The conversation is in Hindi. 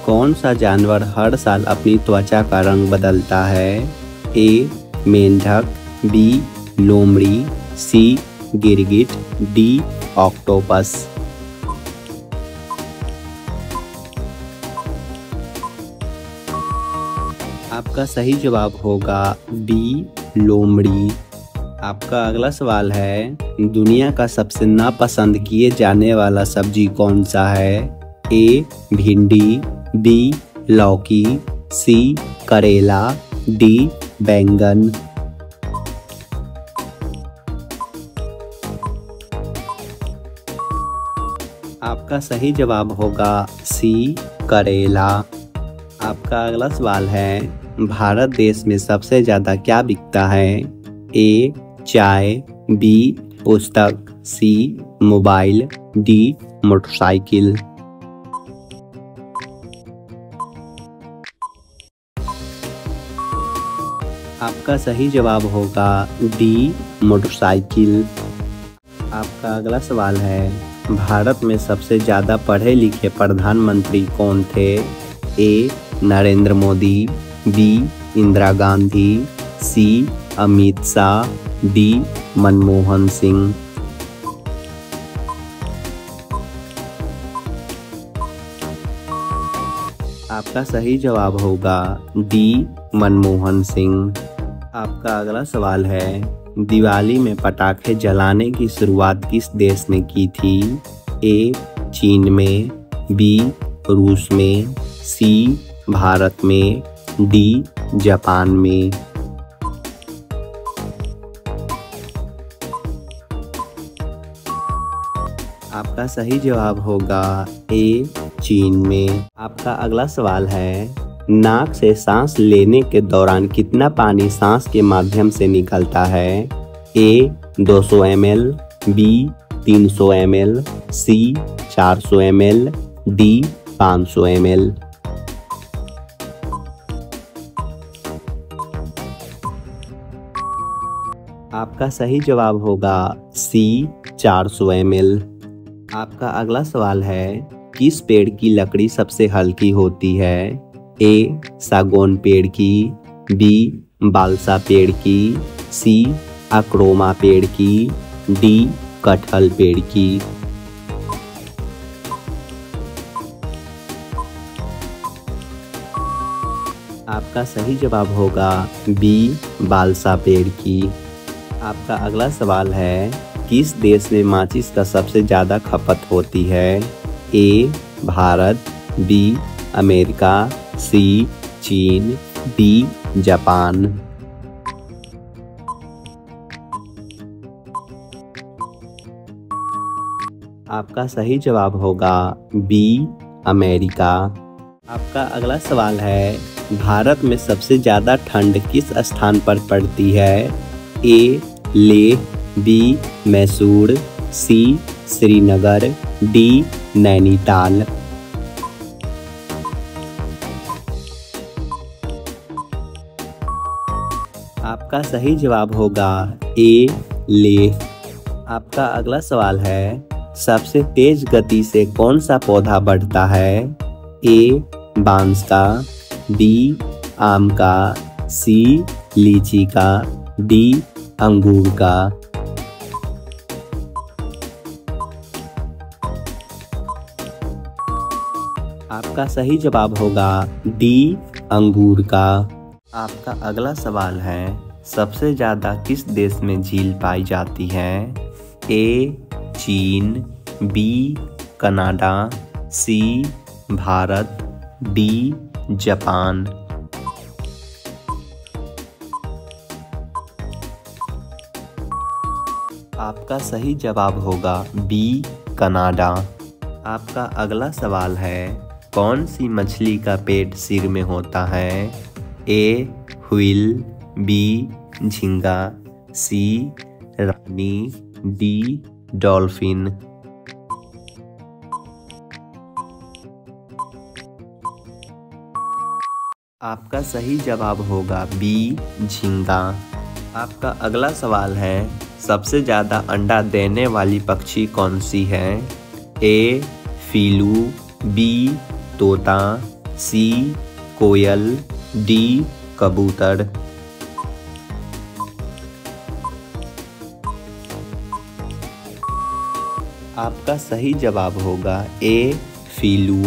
कौन सा जानवर हर साल अपनी त्वचा का रंग बदलता है? ए. मेंढक, बी. लोमड़ी, सी. गिरगिट, डी. ऑक्टोपस। आपका सही जवाब होगा बी. लोमड़ी। आपका अगला सवाल है, दुनिया का सबसे नापसंद किए जाने वाला सब्जी कौन सा है? ए. भिंडी, बी. लौकी, सी. करेला, डी. बैंगन। आपका सही जवाब होगा सी. करेला। आपका अगला सवाल है, भारत देश में सबसे ज्यादा क्या बिकता है? ए. चाय, बी. पुस्तक, सी. Mobile, D. मोटरसाइकिल। आपका सही जवाब होगा डी. मोटरसाइकिल। आपका अगला सवाल है, भारत में सबसे ज्यादा पढ़े लिखे प्रधानमंत्री कौन थे? ए. नरेंद्र मोदी, बी. इंदिरा गांधी, सी. अमित शाह, डी. मनमोहन सिंह। आपका सही जवाब होगा डी. मनमोहन सिंह। आपका अगला सवाल है, दिवाली में पटाखे जलाने की शुरुआत किस देश ने की थी? ए. चीन में, बी. रूस में, सी. भारत में, डी. जापान में। आपका सही जवाब होगा ए. चीन में। आपका अगला सवाल है, नाक से सांस लेने के दौरान कितना पानी सांस के माध्यम से निकलता है? ए. 200 ml, बी. 300 ml, सी. 400 ml, डी. 500 ml। आपका सही जवाब होगा सी. 400 ml। आपका अगला सवाल है, किस पेड़ की लकड़ी सबसे हल्की होती है? ए. सागौन पेड़ की, बी. बालसा पेड़ की, सी. अक्रोमा पेड़ की, डी. कटहल पेड़ की। आपका सही जवाब होगा बी. बालसा पेड़ की। आपका अगला सवाल है, किस देश में माचिस का सबसे ज्यादा खपत होती है? ए. भारत, बी. अमेरिका, सी. चीन, डी. जापान। आपका सही जवाब होगा बी. अमेरिका। आपका अगला सवाल है, भारत में सबसे ज्यादा ठंड किस स्थान पर पड़ती है? ए. लेह, बी. मैसूर, सी. श्रीनगर, डी. नैनीताल। आपका सही जवाब होगा ए. लेह। आपका अगला सवाल है, सबसे तेज गति से कौन सा पौधा बढ़ता है? ए. बांस का, बी. आम का, सी. लीची का, डी. अंगूर का। आपका सही जवाब होगा डी. अंगूर का। आपका अगला सवाल है, सबसे ज्यादा किस देश में झील पाई जाती है? ए. चीन, बी. कनाडा, सी. भारत, डी. जापान। आपका सही जवाब होगा बी. कनाडा। आपका अगला सवाल है, कौन सी मछली का पेट सिर में होता है? ए. Whale, B. झींगा, सी. रानी, डी. डॉल्फिन। आपका सही जवाब होगा बी. झींगा। आपका अगला सवाल है, सबसे ज्यादा अंडा देने वाली पक्षी कौन सी है? ए. फीलू, बी. तोता, सी कोयल, डी कबूतर। आपका सही जवाब होगा ए फीलू।